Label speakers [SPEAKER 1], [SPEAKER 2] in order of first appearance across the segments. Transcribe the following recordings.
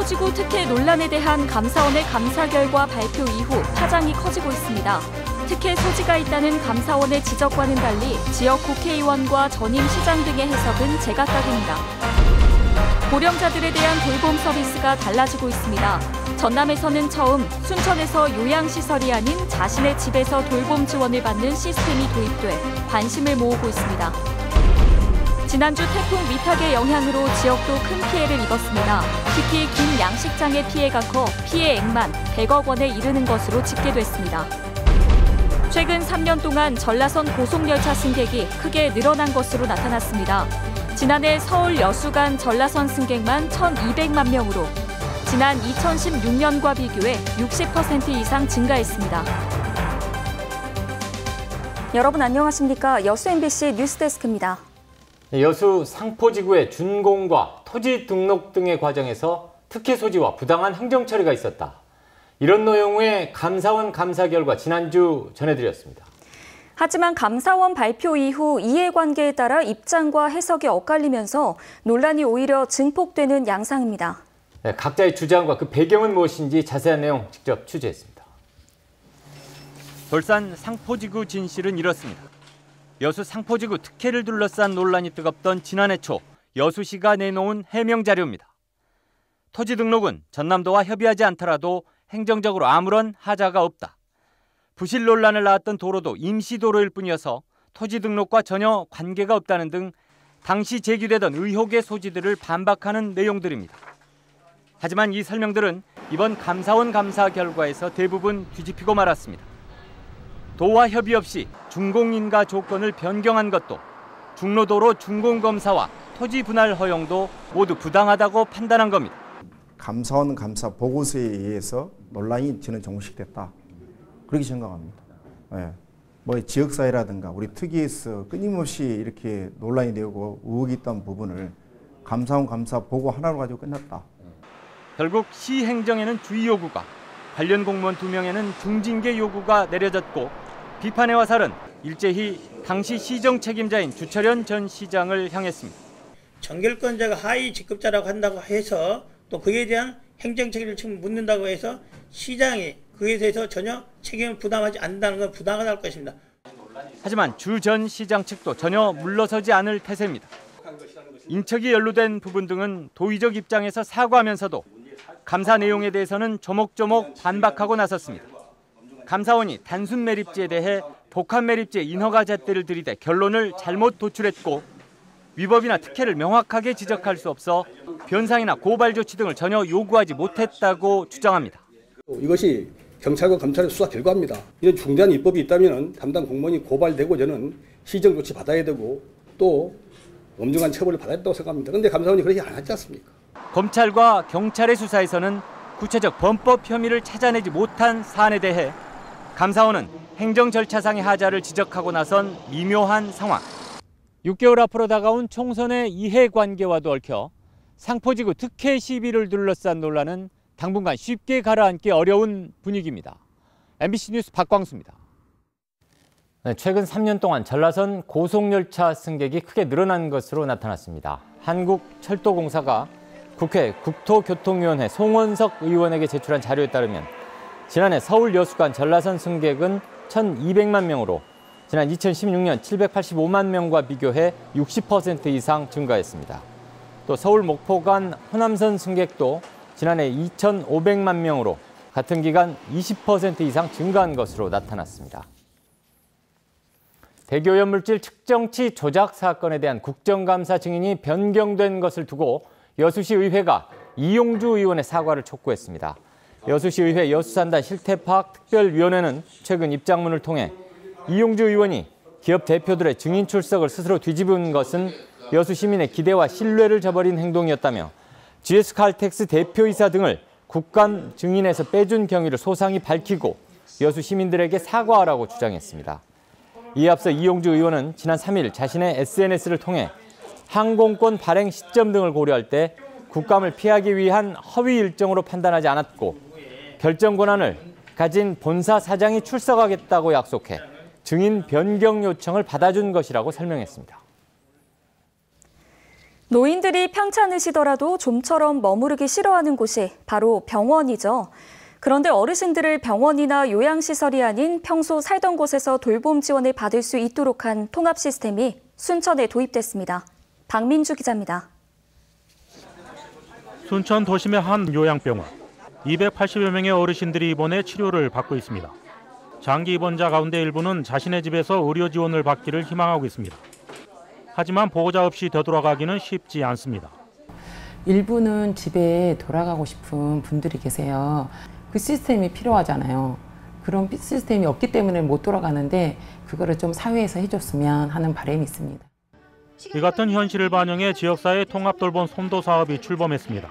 [SPEAKER 1] 상포지구 특혜 논란에 대한 감사원의 감사 결과 발표 이후 파장이 커지고 있습니다. 특혜 소지가 있다는 감사원의 지적과는 달리 지역 국회의원과 전임 시장 등의 해석은 제각각입니다. 고령자들에 대한 돌봄 서비스가 달라지고 있습니다. 전남에서는 처음 순천에서 요양시설이 아닌 자신의 집에서 돌봄 지원을 받는 시스템이 도입돼 관심을 모으고 있습니다. 지난주 태풍 미탁의 영향으로 지역도 큰 피해를 입었습니다. 특히 긴 양식장의 피해가 커 피해액만 100억 원에 이르는 것으로 집계됐습니다. 최근 3년 동안 전라선 고속열차 승객이 크게 늘어난 것으로 나타났습니다. 지난해 서울 여수 간 전라선 승객만 1,200만 명으로 지난 2016년과 비교해 60% 이상 증가했습니다. 여러분 안녕하십니까? 여수 MBC 뉴스데스크입니다.
[SPEAKER 2] 여수 상포지구의 준공과 토지 등록 등의 과정에서 특혜 소지와 부당한 행정 처리가 있었다. 이런 내용의 감사원 감사 결과 지난주 전해드렸습니다.
[SPEAKER 1] 하지만 감사원 발표 이후 이해관계에 따라 입장과 해석이 엇갈리면서 논란이 오히려 증폭되는 양상입니다.
[SPEAKER 2] 네, 각자의 주장과 그 배경은 무엇인지 자세한 내용 직접 취재했습니다.
[SPEAKER 3] 돌산 상포지구 진실은 이렇습니다. 여수 상포지구 특혜를 둘러싼 논란이 뜨겁던 지난해 초 여수시가 내놓은 해명 자료입니다. 토지 등록은 전남도와 협의하지 않더라도 행정적으로 아무런 하자가 없다. 부실 논란을 낳았던 도로도 임시도로일 뿐이어서 토지 등록과 전혀 관계가 없다는 등 당시 제기되던 의혹의 소지들을 반박하는 내용들입니다. 하지만 이 설명들은 이번 감사원 감사 결과에서 대부분 뒤집히고 말았습니다. 도와 협의 없이 준공인가 조건을 변경한 것도 중로도로 준공검사와 토지 분할 허용도 모두 부당하다고 판단한 겁니다.
[SPEAKER 4] 감사원 감사 보고서에 의해서 논란이 저는 종식됐다. 그렇게 생각합니다. 예. 뭐 지역사회라든가 우리 특위에서 끊임없이 이렇게 논란이 되고 의혹이 있던 부분을 감사원 감사 보고 하나로 가지고 끝났다.
[SPEAKER 3] 결국 시 행정에는 주의 요구가, 관련 공무원 2명에는 중징계 요구가 내려졌고 비판의 화살은 일제히 당시 시정 책임자인 주철현 전 시장을 향했습니다.
[SPEAKER 5] 정결권자가 하위 직급자라고 한다고 해서 또 그에 대한 행정 책임을 묻는다고 해서 시장이 그에 대해서 전혀 책임을 부담하지 않는다는 건 부당하다는 것입니다.
[SPEAKER 3] 하지만 주 전 시장 측도 전혀 물러서지 않을 태세입니다. 인척이 연루된 부분 등은 도의적 입장에서 사과하면서도 감사 내용에 대해서는 조목조목 반박하고 나섰습니다. 감사원이 단순 매립지에 대해 복합 매립지의 인허가 잣대를 들이대 결론을 잘못 도출했고 위법이나 특혜를 명확하게 지적할 수 없어 변상이나 고발 조치 등을 전혀 요구하지 못했다고 주장합니다.
[SPEAKER 6] 이것이 경찰과 검찰의 수사 결과입니다. 이런 중대한 위법이 있다면 담당 공무원이 고발되고 저는 시정 조치 받아야 되고 또 엄중한 처벌을 받아야 된다고 생각합니다. 그런데 감사원이 그렇게 안 하지 않습니까?
[SPEAKER 3] 검찰과 경찰의 수사에서는 구체적 범법 혐의를 찾아내지 못한 사안에 대해 감사원은 행정 절차상의 하자를 지적하고 나선 미묘한 상황. 6개월 앞으로 다가온 총선의 이해관계와도 얽혀 상포지구 특혜 시비를 둘러싼 논란은 당분간 쉽게 가라앉기 어려운 분위기입니다. MBC 뉴스 박광수입니다.
[SPEAKER 2] 네, 최근 3년 동안 전라선 고속열차 승객이 크게 늘어난 것으로 나타났습니다. 한국철도공사가 국회 국토교통위원회 송원석 의원에게 제출한 자료에 따르면 지난해 서울 여수 간 전라선 승객은 1,200만 명으로 지난 2016년 785만 명과 비교해 60% 이상 증가했습니다. 또 서울 목포 간 호남선 승객도 지난해 2,500만 명으로 같은 기간 20% 이상 증가한 것으로 나타났습니다. 대기오염물질 측정치 조작 사건에 대한 국정감사 증인이 변경된 것을 두고 여수시 의회가 이용주 의원의 사과를 촉구했습니다. 여수시 의회 여수산단 실태파악 특별위원회는 최근 입장문을 통해 이용주 의원이 기업 대표들의 증인 출석을 스스로 뒤집은 것은 여수 시민의 기대와 신뢰를 저버린 행동이었다며 GS칼텍스 대표이사 등을 국감 증인에서 빼준 경위를 소상히 밝히고 여수 시민들에게 사과하라고 주장했습니다. 이에 앞서 이용주 의원은 지난 3일 자신의 SNS를 통해 항공권 발행 시점 등을 고려할 때 국감을 피하기 위한 허위 일정으로 판단하지 않았고 결정 권한을 가진 본사 사장이 출석하겠다고 약속해 증인 변경 요청을 받아준 것이라고 설명했습니다.
[SPEAKER 1] 노인들이 편찮으시더라도 좀처럼 머무르기 싫어하는 곳이 바로 병원이죠. 그런데 어르신들을 병원이나 요양시설이 아닌 평소 살던 곳에서 돌봄 지원을 받을 수 있도록 한 통합 시스템이 순천에 도입됐습니다. 박민주 기자입니다.
[SPEAKER 7] 순천 도심의 한 요양병원. 280여 명의 어르신들이 입원해 치료를 받고 있습니다. 장기 입원자 가운데 일부는 자신의 집에서 의료 지원을 받기를 희망하고 있습니다. 하지만 보호자 없이 되돌아가기는 쉽지 않습니다.
[SPEAKER 8] 일부는 집에 돌아가고 싶은 분들이 계세요. 그 시스템이 필요하잖아요. 그런 시스템이 없기 때문에 못 돌아가는데 그거를 좀 사회에서 해줬으면 하는 바람이 있습니다.
[SPEAKER 7] 이 같은 현실을 반영해 지역사회 통합돌봄 선도 사업이 출범했습니다.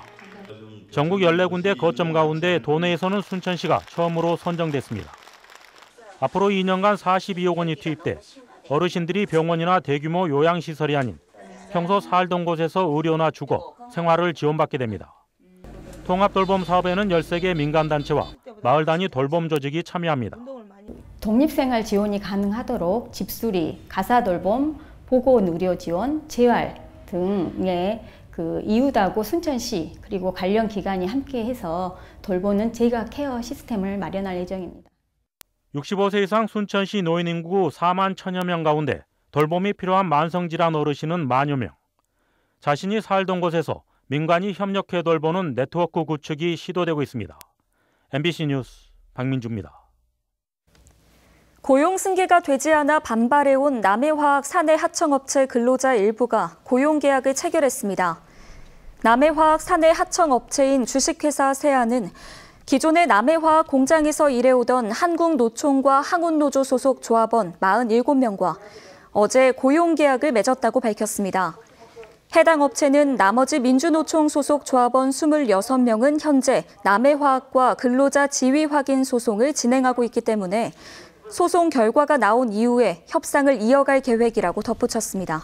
[SPEAKER 7] 전국 14군데 거점 가운데 도내에서는 순천시가 처음으로 선정됐습니다. 앞으로 2년간 42억 원이 투입돼 어르신들이 병원이나 대규모 요양시설이 아닌 평소 살던 곳에서 의료나 주거, 생활을 지원받게 됩니다. 통합돌봄 사업에는 13개 민간단체와 마을 단위 돌봄 조직이 참여합니다.
[SPEAKER 9] 독립생활 지원이 가능하도록 집수리, 가사돌봄, 보건의료 지원, 재활 등의 이웃하고 순천시 그리고 관련 기관이 함께해서 돌보는 제가 케어 시스템을 마련할 예정입니다.
[SPEAKER 7] 65세 이상 순천시 노인 인구 4만 1천여 명 가운데 돌봄이 필요한 만성질환 어르신은 만여 명. 자신이 살던 곳에서 민간이 협력해 돌보는 네트워크 구축이 시도되고 있습니다. MBC 뉴스 박민주입니다.
[SPEAKER 1] 고용 승계가 되지 않아 반발해온 남해화학 사내 하청업체 근로자 일부가 고용계약을 체결했습니다. 남해화학 사내 하청업체인 주식회사 세아는 기존의 남해화학 공장에서 일해오던 한국노총과 항운노조 소속 조합원 47명과 어제 고용계약을 맺었다고 밝혔습니다. 해당 업체는 나머지 민주노총 소속 조합원 26명은 현재 남해화학과 근로자 지위 확인 소송을 진행하고 있기 때문에 소송 결과가 나온 이후에 협상을 이어갈 계획이라고 덧붙였습니다.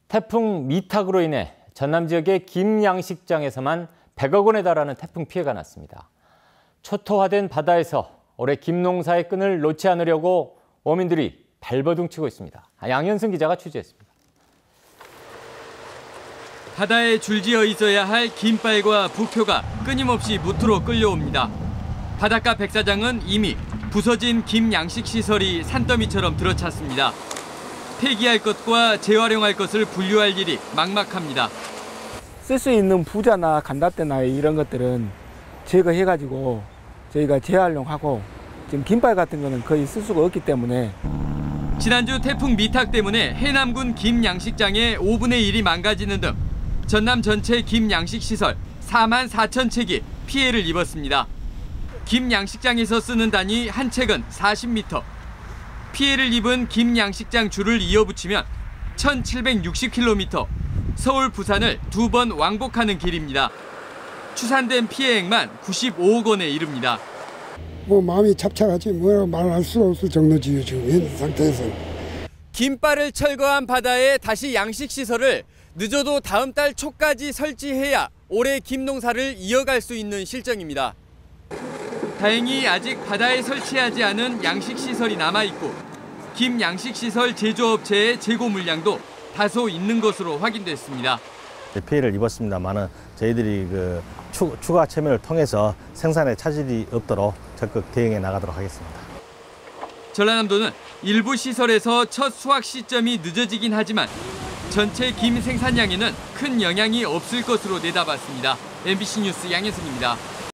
[SPEAKER 2] 태풍 미탁으로 인해 전남 지역의 김 양식장에서만 100억 원에 달하는 태풍 피해가 났습니다. 초토화된 바다에서 올해 김 농사의 끈을 놓지 않으려고 어민들이 발버둥 치고 있습니다. 양현승 기자가 취재했습니다.
[SPEAKER 3] 바다에 줄지어 있어야 할 김발과 부표가 끊임없이 무트로 끌려옵니다. 바닷가 백사장은 이미 부서진 김 양식 시설이 산더미처럼 들어찼습니다. 폐기할 것과 재활용할 것을 분류할 일이 막막합니다.
[SPEAKER 10] 쓸 수 있는 부자나 간다대나 이런 것들은 제거해가지고 저희가 재활용하고 지금 김발 같은 거는 거의 쓸 수가 없기 때문에.
[SPEAKER 3] 지난주 태풍 미탁 때문에 해남군 김 양식장의 5분의 1이 망가지는 등 전남 전체 김 양식 시설 4만 4천 채기 피해를 입었습니다. 김 양식장에서 쓰는 단위 한 척은 40m. 피해를 입은 김 양식장 줄을 이어붙이면 1,760km, 서울, 부산을 2번 왕복하는 길입니다. 추산된 피해액만 95억 원에 이릅니다.
[SPEAKER 11] 마음이 착착하지 뭐라고 말할 수 없을 정도지요 지금 현 상태에서.
[SPEAKER 3] 김발을 철거한 바다에 다시 양식시설을 늦어도 다음 달 초까지 설치해야 올해 김 농사를 이어갈 수 있는 실정입니다. 다행히 아직 바다에 설치하지 않은 양식시설이 남아있고 김 양식시설 제조업체의 재고 물량도 다소 있는 것으로 확인됐습니다.
[SPEAKER 12] 피해를 입었습니다만 저희들이 추가 참여를 통해서 생산에 차질이 없도록 적극 대응해 나가도록 하겠습니다.
[SPEAKER 3] 전라남도는 일부 시설에서 첫 수확 시점이 늦어지긴 하지만 전체 김 생산량에는 큰 영향이 없을 것으로 내다봤습니다. MBC 뉴스 양현승입니다.